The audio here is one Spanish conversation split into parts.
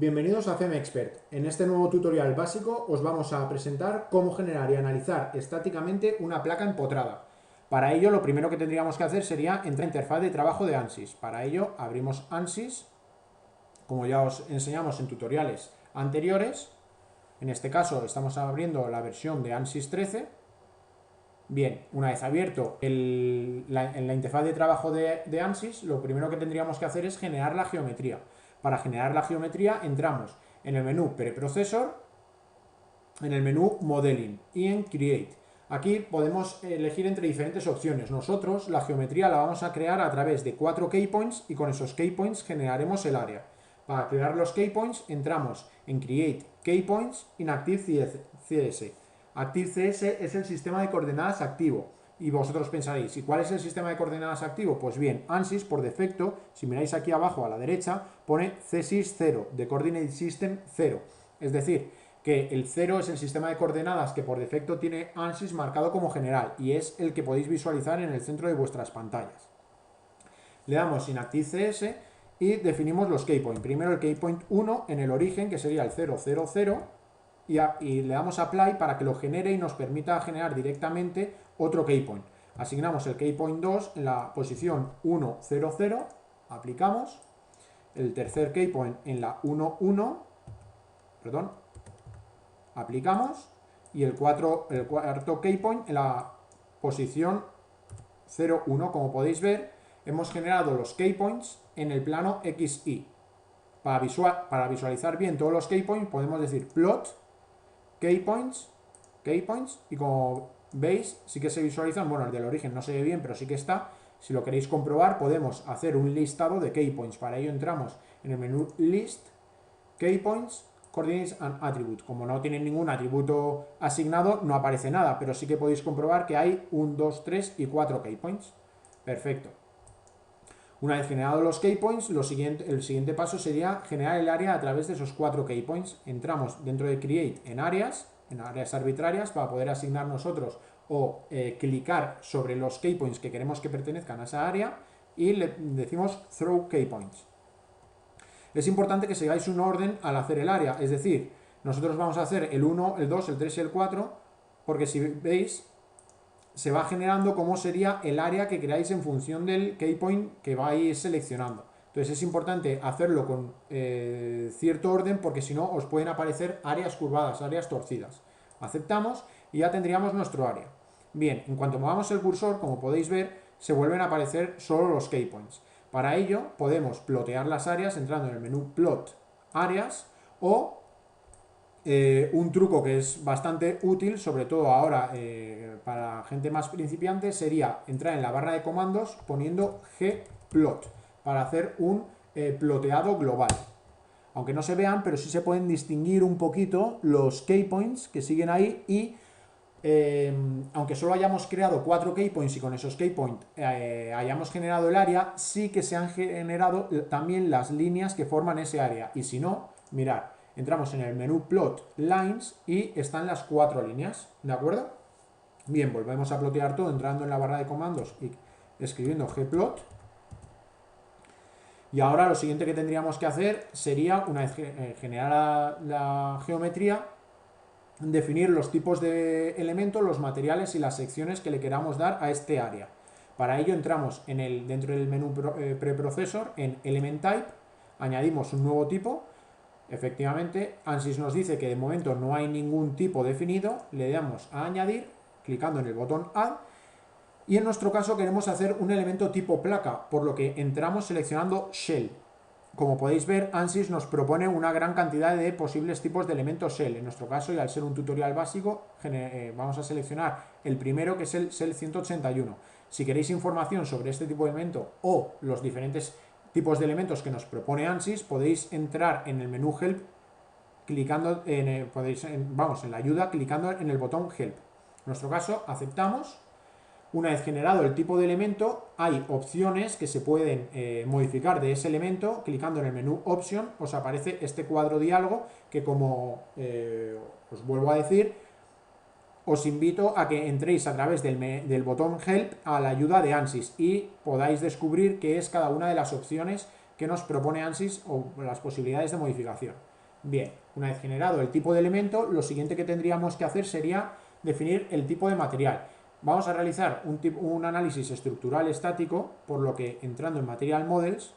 Bienvenidos a FEMEXpert. En este nuevo tutorial básico os vamos a presentar cómo generar y analizar estáticamente una placa empotrada. Para ello lo primero que tendríamos que hacer sería entrar a la interfaz de trabajo de ANSYS. Para ello abrimos ANSYS, como ya os enseñamos en tutoriales anteriores. En este caso estamos abriendo la versión de ANSYS 13. Bien, una vez abierto en la interfaz de trabajo de ANSYS, lo primero que tendríamos que hacer es generar la geometría. Para generar la geometría entramos en el menú Preprocessor, en el menú Modeling y en Create. Aquí podemos elegir entre diferentes opciones. Nosotros la geometría la vamos a crear a través de 4 keypoints y con esos keypoints generaremos el área. Para crear los keypoints entramos en Create Keypoints in ActiveCS. ActiveCS es el sistema de coordenadas activo. Y vosotros pensaréis, ¿y cuál es el sistema de coordenadas activo? Pues bien, ANSYS por defecto, si miráis aquí abajo a la derecha, pone CSYS 0, de Coordinate System 0. Es decir, que el 0 es el sistema de coordenadas que por defecto tiene ANSYS marcado como general y es el que podéis visualizar en el centro de vuestras pantallas. Le damos in ActiveCS y definimos los keypoints. Primero el keypoint 1 en el origen, que sería el 000, y le damos Apply para que lo genere y nos permita generar directamente otro keypoint. Asignamos el keypoint 2 en la posición 100, aplicamos. El tercer keypoint en la 11, aplicamos. Y el cuarto keypoint en la posición 01. Como podéis ver, hemos generado los keypoints en el plano XY. Para visualizar bien todos los keypoints podemos decir plot keypoints, y como veis sí que se visualizan. Bueno, el del origen no se ve bien, pero sí que está. Si lo queréis comprobar, podemos hacer un listado de keypoints. Para ello entramos en el menú List, Keypoints, Coordinates and Attribute. Como no tienen ningún atributo asignado, no aparece nada, pero sí que podéis comprobar que hay 1, 2, 3 y 4 keypoints. Perfecto. Una vez generados los keypoints, el siguiente paso sería generar el área a través de esos 4 keypoints. Entramos dentro de Create en áreas arbitrarias para poder asignar nosotros o clicar sobre los keypoints que queremos que pertenezcan a esa área y le decimos Throw Keypoints. Es importante que sigáis un orden al hacer el área, es decir, nosotros vamos a hacer el 1, el 2, el 3 y el 4, porque si veis se va generando cómo sería el área que creáis en función del keypoint que vais seleccionando. Entonces es importante hacerlo con cierto orden, porque si no os pueden aparecer áreas curvadas, áreas torcidas. Aceptamos y ya tendríamos nuestro área. Bien, en cuanto movamos el cursor, como podéis ver, se vuelven a aparecer solo los keypoints. Para ello podemos plotear las áreas entrando en el menú Plot Áreas o un truco que es bastante útil, sobre todo ahora para gente más principiante, sería entrar en la barra de comandos poniendo gplot para hacer un ploteado global. Aunque no se vean, pero sí se pueden distinguir un poquito los keypoints que siguen ahí y aunque solo hayamos creado 4 keypoints y con esos keypoints hayamos generado el área, sí que se han generado también las líneas que forman ese área. Y si no, mirad, entramos en el menú Plot Lines y están las 4 líneas, ¿de acuerdo? Bien, volvemos a plotear todo entrando en la barra de comandos y escribiendo gplot. Y ahora lo siguiente que tendríamos que hacer sería, una vez generada la geometría, definir los tipos de elementos, los materiales y las secciones que le queramos dar a este área. Para ello entramos dentro del menú Preprocessor en Element Type, añadimos un nuevo tipo. Efectivamente, ANSYS nos dice que de momento no hay ningún tipo definido, le damos a añadir, clicando en el botón Add, y en nuestro caso queremos hacer un elemento tipo placa, por lo que entramos seleccionando Shell. Como podéis ver, ANSYS nos propone una gran cantidad de posibles tipos de elementos Shell. En nuestro caso, y al ser un tutorial básico, vamos a seleccionar el primero, que es el Shell 181. Si queréis información sobre este tipo de elemento o los diferentes tipos de elementos que nos propone ANSYS, podéis entrar en el menú Help, clicando en la ayuda, clicando en el botón Help. En nuestro caso, aceptamos. Una vez generado el tipo de elemento, hay opciones que se pueden modificar de ese elemento. Clicando en el menú Option os aparece este cuadro diálogo que, como os vuelvo a decir, os invito a que entréis a través del botón Help a la ayuda de ANSYS y podáis descubrir qué es cada una de las opciones que nos propone ANSYS o las posibilidades de modificación. Bien, una vez generado el tipo de elemento, lo siguiente que tendríamos que hacer sería definir el tipo de material. Vamos a realizar un análisis estructural estático, por lo que entrando en Material Models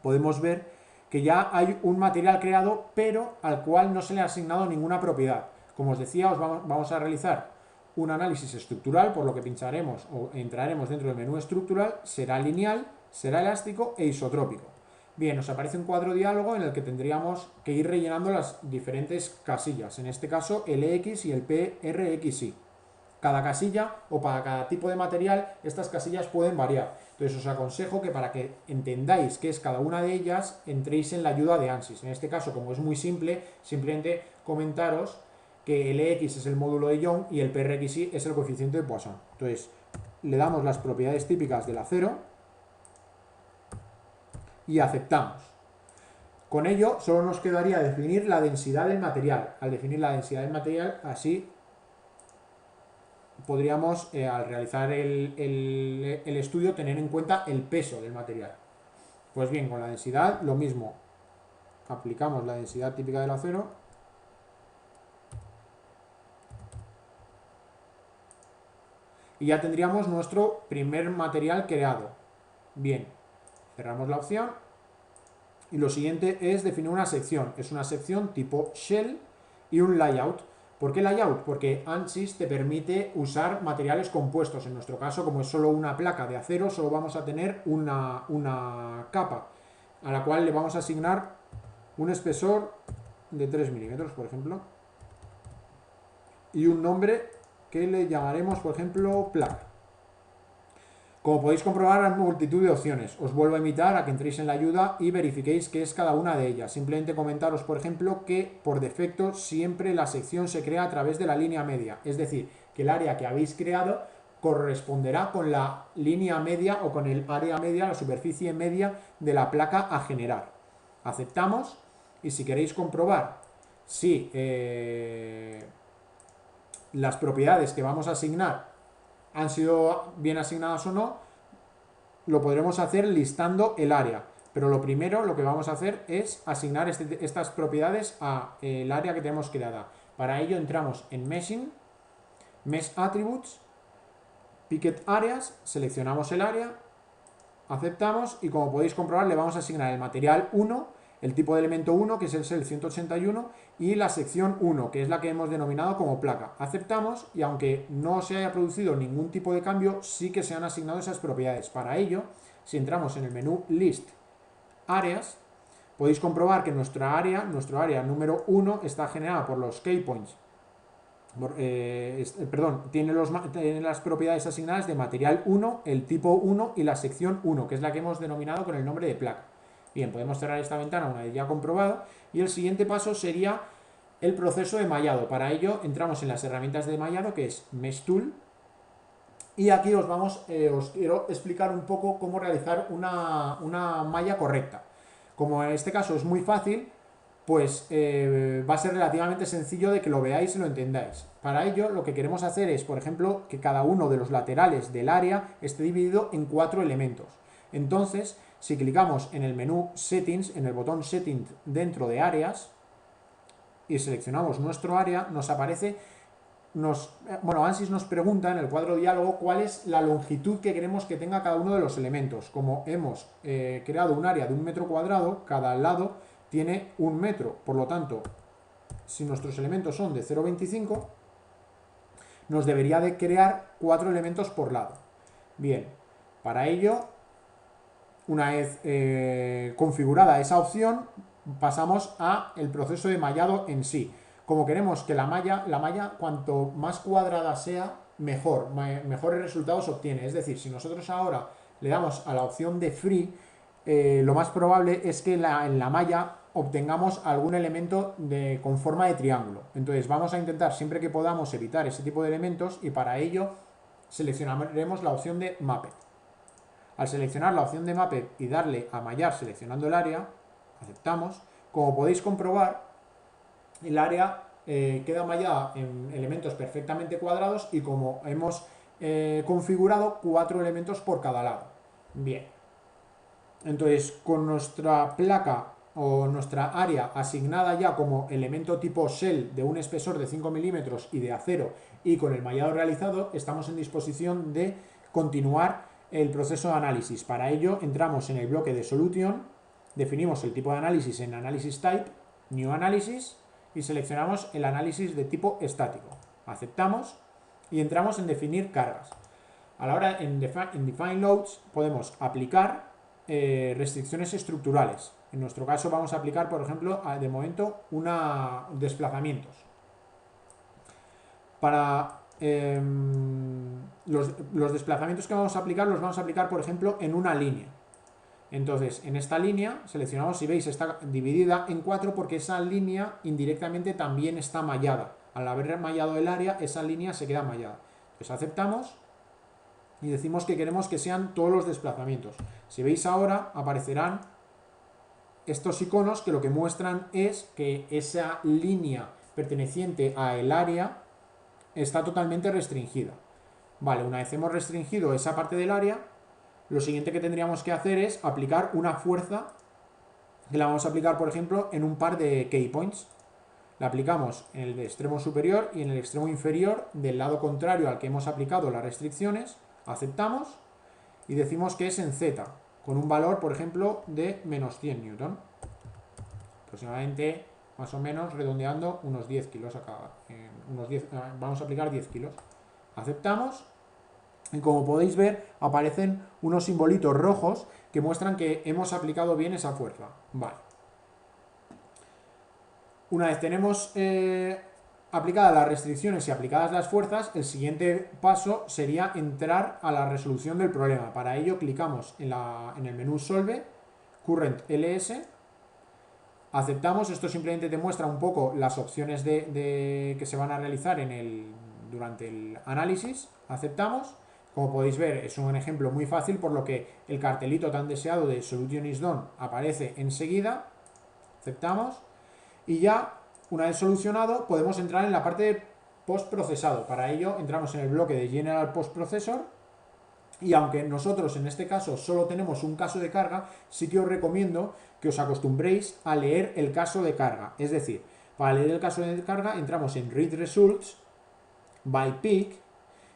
podemos ver que ya hay un material creado, pero al cual no se le ha asignado ninguna propiedad. Como os decía, vamos a realizar un análisis estructural, por lo que pincharemos o entraremos dentro del menú estructural, será lineal, será elástico e isotrópico. Bien, nos aparece un cuadro diálogo en el que tendríamos que ir rellenando las diferentes casillas, en este caso el EX y el PRXY. Cada casilla o para cada tipo de material estas casillas pueden variar. Entonces os aconsejo que para que entendáis qué es cada una de ellas entréis en la ayuda de ANSYS. En este caso, como es muy simple, simplemente comentaros que el EX es el módulo de Young y el PRXY es el coeficiente de Poisson. Entonces le damos las propiedades típicas del acero y aceptamos. Con ello solo nos quedaría definir la densidad del material. Al definir la densidad del material, así podríamos, al realizar el estudio, tener en cuenta el peso del material. Pues bien, con la densidad lo mismo. Aplicamos la densidad típica del acero. Y ya tendríamos nuestro primer material creado. Bien, cerramos la opción. Y lo siguiente es definir una sección. Es una sección tipo shell y un layout. ¿Por qué layout? Porque ANSYS te permite usar materiales compuestos. En nuestro caso, como es solo una placa de acero, solo vamos a tener una capa a la cual le vamos a asignar un espesor de 3 milímetros, por ejemplo, y un nombre que le llamaremos, por ejemplo, placa. Como podéis comprobar, hay multitud de opciones. Os vuelvo a invitar a que entréis en la ayuda y verifiquéis qué es cada una de ellas. Simplemente comentaros, por ejemplo, que por defecto siempre la sección se crea a través de la línea media. Es decir, que el área que habéis creado corresponderá con la línea media o con el área media, la superficie media de la placa a generar. Aceptamos, y si queréis comprobar si las propiedades que vamos a asignar han sido bien asignadas o no, lo podremos hacer listando el área. Pero lo primero, lo que vamos a hacer es asignar estas propiedades a el área que tenemos creada. Para ello entramos en Meshing, Mesh Attributes, Picket Areas, seleccionamos el área, aceptamos y como podéis comprobar le vamos a asignar el material 1, el tipo de elemento 1, que es el 181, y la sección 1, que es la que hemos denominado como placa. Aceptamos y aunque no se haya producido ningún tipo de cambio, sí que se han asignado esas propiedades. Para ello, si entramos en el menú List Áreas, podéis comprobar que nuestro área número 1 está generada por los keypoints. Tiene las propiedades asignadas de material 1, el tipo 1 y la sección 1, que es la que hemos denominado con el nombre de placa. Bien, podemos cerrar esta ventana una vez ya comprobado y el siguiente paso sería el proceso de mallado. Para ello entramos en las herramientas de mallado, que es Mesh Tool, y aquí os quiero explicar un poco cómo realizar una malla correcta. Como en este caso es muy fácil, pues va a ser relativamente sencillo de que lo veáis y lo entendáis. Para ello lo que queremos hacer es, por ejemplo, que cada uno de los laterales del área esté dividido en 4 elementos. Entonces, si clicamos en el menú Settings, en el botón Settings dentro de áreas, y seleccionamos nuestro área, nos aparece, ANSYS nos pregunta en el cuadro diálogo cuál es la longitud que queremos que tenga cada uno de los elementos. Como hemos creado un área de 1 metro cuadrado, cada lado tiene 1 metro. Por lo tanto, si nuestros elementos son de 0,25, nos debería de crear 4 elementos por lado. Bien, para ello, una vez configurada esa opción, pasamos a el proceso de mallado en sí. Como queremos que la malla cuanto más cuadrada sea, mejores resultados obtiene. Es decir, si nosotros ahora le damos a la opción de Free, lo más probable es que en la malla obtengamos algún elemento con forma de triángulo. Entonces vamos a intentar siempre que podamos evitar ese tipo de elementos y para ello seleccionaremos la opción de Mapped. Al seleccionar la opción de Mapped y darle a mallar seleccionando el área, aceptamos. Como podéis comprobar, el área queda mallada en elementos perfectamente cuadrados y como hemos configurado 4 elementos por cada lado. Bien. Entonces, con nuestra placa o nuestra área asignada ya como elemento tipo shell de un espesor de 5 milímetros y de acero y con el mallado realizado, estamos en disposición de continuar el proceso de análisis. Para ello entramos en el bloque de solution, definimos el tipo de análisis en Analysis Type, New Analysis y seleccionamos el análisis de tipo estático. Aceptamos y entramos en definir cargas. A la hora en Define Loads podemos aplicar restricciones estructurales. En nuestro caso vamos a aplicar, por ejemplo, de momento, desplazamientos. Para los desplazamientos que vamos a aplicar, los vamos a aplicar, por ejemplo, en una línea. Entonces, en esta línea, seleccionamos, si veis, está dividida en 4 porque esa línea indirectamente también está mallada. Al haber mallado el área, esa línea se queda mallada. Entonces, aceptamos y decimos que queremos que sean todos los desplazamientos. Si veis ahora, aparecerán estos iconos que lo que muestran es que esa línea perteneciente a el área está totalmente restringida. Vale, una vez hemos restringido esa parte del área, lo siguiente que tendríamos que hacer es aplicar una fuerza que la vamos a aplicar, por ejemplo, en un par de key points. La aplicamos en el extremo superior y en el extremo inferior del lado contrario al que hemos aplicado las restricciones. Aceptamos y decimos que es en Z, con un valor, por ejemplo, de menos 100 newton. Aproximadamente, más o menos, redondeando, unos 10 kilos a cada. Vamos a aplicar 10 kilos. Aceptamos y como podéis ver, aparecen unos simbolitos rojos que muestran que hemos aplicado bien esa fuerza. Vale. Una vez tenemos aplicadas las restricciones y aplicadas las fuerzas, el siguiente paso sería entrar a la resolución del problema. Para ello clicamos en el menú Solve, Current LS, aceptamos. Esto simplemente te muestra un poco las opciones que se van a realizar durante el análisis. Aceptamos. Como podéis ver, es un ejemplo muy fácil, por lo que el cartelito tan deseado de Solution is Done aparece enseguida. Aceptamos. Y ya, una vez solucionado, podemos entrar en la parte de postprocesado. Para ello, entramos en el bloque de General Post Processor. Y aunque nosotros en este caso solo tenemos un caso de carga, sí que os recomiendo que os acostumbréis a leer el caso de carga. Es decir, para leer el caso de carga, entramos en Read Results, by Peak,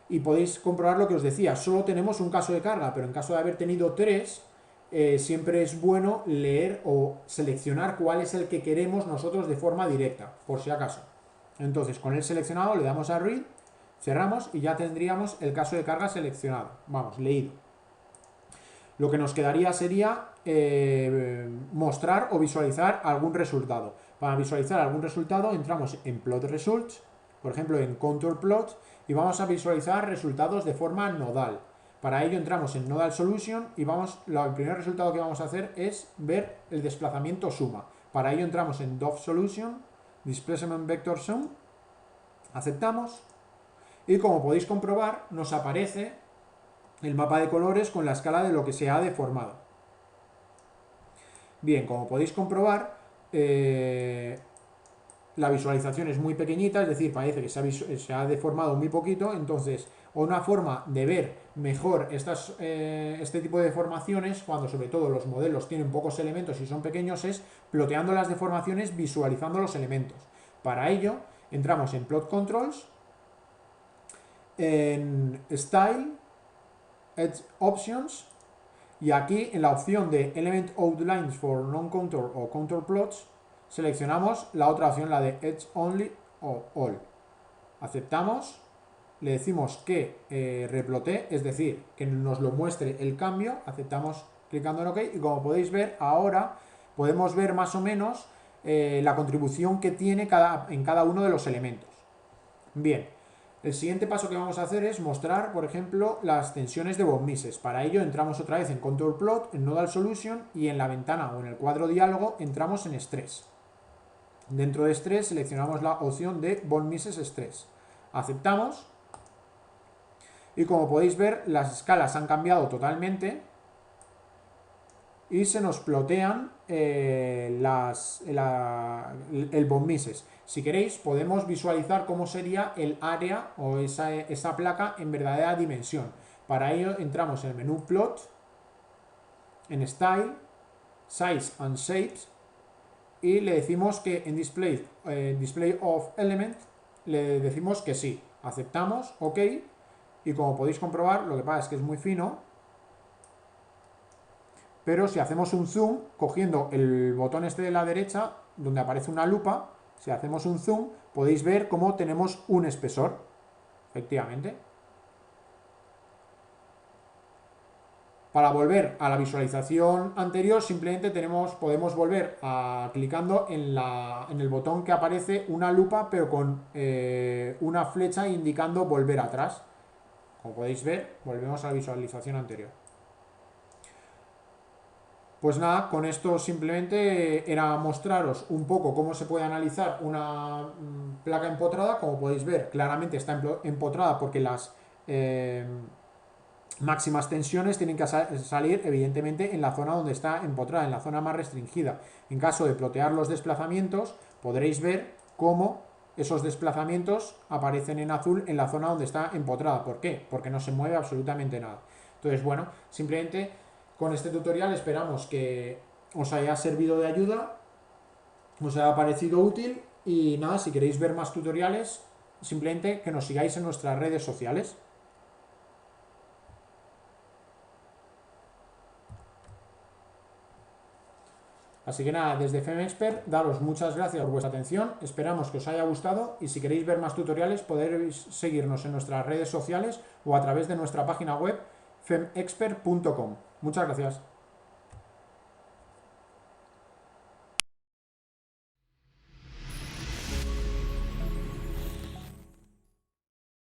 y podéis comprobar lo que os decía. Solo tenemos un caso de carga, pero en caso de haber tenido 3, siempre es bueno leer o seleccionar cuál es el que queremos nosotros de forma directa, por si acaso. Entonces, con el seleccionado le damos a Read, cerramos y ya tendríamos el caso de carga seleccionado, vamos, leído. Lo que nos quedaría sería mostrar o visualizar algún resultado. Para visualizar algún resultado entramos en Plot Results, por ejemplo en Contour Plot, y vamos a visualizar resultados de forma nodal. Para ello entramos en Nodal Solution y el primer resultado que vamos a hacer es ver el desplazamiento suma. Para ello entramos en Dove Solution, Displacement Vector Sum, aceptamos y como podéis comprobar nos aparece el mapa de colores con la escala de lo que se ha deformado. Bien, como podéis comprobar, la visualización es muy pequeñita, es decir, parece que se ha deformado muy poquito. Entonces, una forma de ver mejor este tipo de deformaciones, cuando sobre todo los modelos tienen pocos elementos y son pequeños, es ploteando las deformaciones, visualizando los elementos. Para ello, entramos en Plot Controls, en Style, Edge Options, y aquí en la opción de Element Outlines for Non-Contour o Contour Plots, seleccionamos la otra opción, la de Edge Only o All. Aceptamos, le decimos que replotee, es decir, que nos lo muestre el cambio, aceptamos clicando en OK y como podéis ver ahora podemos ver más o menos la contribución que tiene en cada uno de los elementos. Bien, el siguiente paso que vamos a hacer es mostrar, por ejemplo, las tensiones de von Mises. Para ello entramos otra vez en Contour Plot, en Nodal Solution y en la ventana o en el cuadro diálogo entramos en Stress. Dentro de Stress seleccionamos la opción de von Mises Stress. Aceptamos y como podéis ver las escalas han cambiado totalmente y se nos plotean el von Mises. Si queréis podemos visualizar cómo sería el área o esa placa en verdadera dimensión. Para ello entramos en el menú Plot, en Style, Size and Shapes y le decimos que en display of element le decimos que sí, aceptamos, ok, y como podéis comprobar, lo que pasa es que es muy fino, pero si hacemos un zoom, cogiendo el botón este de la derecha, donde aparece una lupa, si hacemos un zoom, podéis ver cómo tenemos un espesor, efectivamente. Para volver a la visualización anterior, simplemente podemos volver clicando en el botón que aparece una lupa, pero con una flecha indicando volver atrás. Como podéis ver, volvemos a la visualización anterior. Pues nada, con esto simplemente era mostraros un poco cómo se puede analizar una placa empotrada. Como podéis ver, claramente está empotrada porque las máximas tensiones tienen que salir evidentemente en la zona donde está empotrada, en la zona más restringida. En caso de plotear los desplazamientos, podréis ver cómo esos desplazamientos aparecen en azul en la zona donde está empotrada. ¿Por qué? Porque no se mueve absolutamente nada. Entonces, bueno, simplemente con este tutorial esperamos que os haya servido de ayuda, os haya parecido útil y nada, si queréis ver más tutoriales, simplemente que nos sigáis en nuestras redes sociales. Así que nada, desde FEMEXPERT, daros muchas gracias por vuestra atención, esperamos que os haya gustado y si queréis ver más tutoriales podéis seguirnos en nuestras redes sociales o a través de nuestra página web femexpert.com. Muchas gracias.